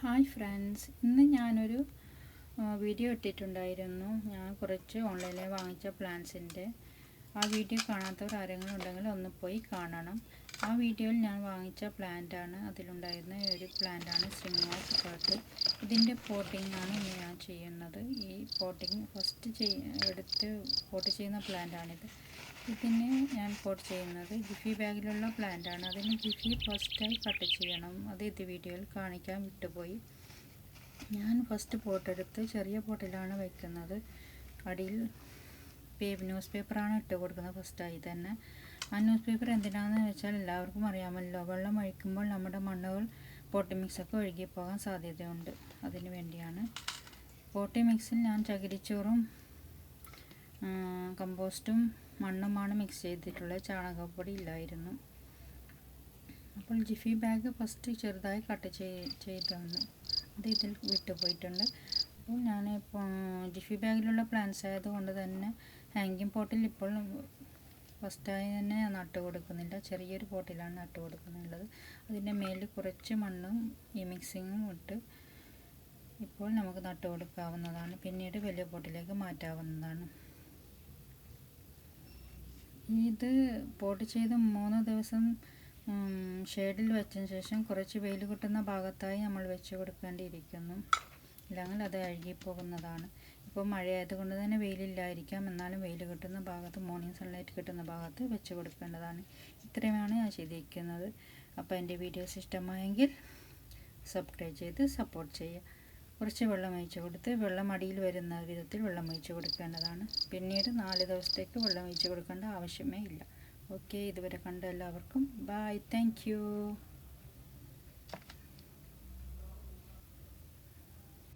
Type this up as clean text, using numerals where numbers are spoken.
Hi friends, ഇന്ന് ഞാനൊരു video ഇട്ടിട്ടുണ്ടായിരുന്നു. ഞാൻ കുറച്ച് ഓൺലൈനിൽ വാങ്ങിച്ച പ്ലാന്റ്സിൻ്റെ ആ വീഡിയോ കാണാത്തവർ ആരെങ്കിലും ഉണ്ടെങ്കിൽ ഒന്ന് പോയി കാണണം. ആ വീഡിയോയിൽ ഞാൻ വാങ്ങിച്ച പ്ലാന്റാണ്. അതിലുണ്ടായിരുന്ന ഒരു പ്ലാന്റാണ് സ്ട്രിംഗ് ഓഫ് പാട്ട്. ഇതിൻ്റെ പോട്ടിങ്ങാണ് ഇന്ന് ഞാൻ ചെയ്യുന്നത്. ഈ പോട്ടിങ് ഫസ്റ്റ് എടുത്ത് പോട്ട് ചെയ്യുന്ന പ്ലാന്റാണിത്. ഇതിന് ഞാൻ പോട്ട് ചെയ്യുന്നത് ജിഫി ബാഗിലുള്ള പ്ലാന്റാണ്. അതിന് ജിഫി ഫസ്റ്റായി കട്ട് ചെയ്യണം. അത് ഇത് വീഡിയോയിൽ കാണിക്കാൻ വിട്ടുപോയി. ഞാൻ ഫസ്റ്റ് പോട്ടെടുത്ത് ചെറിയ പോട്ടിലാണ് വയ്ക്കുന്നത്. അടിയിൽ ന്യൂസ് പേപ്പറാണ് ഇട്ട് കൊടുക്കുന്നത് ഫസ്റ്റായി തന്നെ. ആ ന്യൂസ് പേപ്പർ എന്തിനാണെന്ന് വെച്ചാൽ എല്ലാവർക്കും അറിയാമല്ലോ, വെള്ളം ഒഴിക്കുമ്പോൾ നമ്മുടെ മണ്ണുകൾ പോട്ടി മിക്സൊക്കെ ഒഴുകിപ്പോകാൻ സാധ്യതയുണ്ട്. അതിനു വേണ്ടിയാണ്. പോട്ടി മിക്സിൽ ഞാൻ ചകിരിച്ചോറും കമ്പോസ്റ്റും മണ്ണുമാണ് മിക്സ് ചെയ്തിട്ടുള്ളത്. ചാണകപ്പൊടി ഇല്ലായിരുന്നു. അപ്പോൾ ജിഫി ബാഗ് ഫസ്റ്റ് ചെറുതായി കട്ട് ചെയ്താണ്. അത് ഇതിൽ വിട്ടുപോയിട്ടുണ്ട്. അപ്പോൾ ഞാൻ ജിഫി ബാഗിലുള്ള പ്ലാന്റ്സ് ആയതുകൊണ്ട് തന്നെ ഹാങ്ങിങ് പോട്ടിൽ ഇപ്പോൾ ഫസ്റ്റായി തന്നെ നട്ട് കൊടുക്കുന്നില്ല. ചെറിയൊരു പോട്ടിലാണ് നട്ട് കൊടുക്കുന്നുള്ളത്. അതിൻ്റെ മേലിൽ കുറച്ച് മണ്ണും ഈ മിക്സിങ്ങും ഇട്ട് ഇപ്പോൾ നമുക്ക് നട്ട് കൊടുക്കാവുന്നതാണ്. പിന്നീട് വലിയ പോട്ടിലേക്ക് മാറ്റാവുന്നതാണ്. ഇത് പോട്ട് ചെയ്ത് 3 ദിവസം ഷെയ്ഡിൽ വെച്ചതിന് ശേഷം കുറച്ച് വെയിൽ കിട്ടുന്ന ഭാഗത്തായി നമ്മൾ വെച്ച് കൊടുക്കേണ്ടിയിരിക്കുന്നു. ഇല്ലെങ്കിൽ അത് അഴുകിപ്പോകുന്നതാണ്. ഇപ്പോൾ മഴയായതുകൊണ്ട് തന്നെ വെയിലില്ലായിരിക്കാം. എന്നാലും വെയിൽ കിട്ടുന്ന ഭാഗത്ത്, മോർണിംഗ് സൺലൈറ്റ് കിട്ടുന്ന ഭാഗത്ത് വെച്ച് കൊടുക്കേണ്ടതാണ്. ഇത്രയുമാണ് ഞാൻ ചെയ്തിരിക്കുന്നത്. അപ്പോൾ എൻ്റെ വീഡിയോസ് ഇഷ്ടമായെങ്കിൽ സബ്സ്ക്രൈബ് ചെയ്ത് സപ്പോർട്ട് ചെയ്യുക. കുറച്ച് വെള്ളം ഒഴിച്ച് കൊടുത്ത് വെള്ളം അടിയിൽ വരുന്ന വിധത്തിൽ വെള്ളം ഒഴിച്ച് കൊടുക്കേണ്ടതാണ്. പിന്നീട് 4 ദിവസത്തേക്ക് വെള്ളം ഒഴിച്ച് കൊടുക്കേണ്ട ആവശ്യമേ ഇല്ല. ഓക്കെ, ഇതുവരെ കണ്ട എല്ലാവർക്കും ബൈ. Thank you.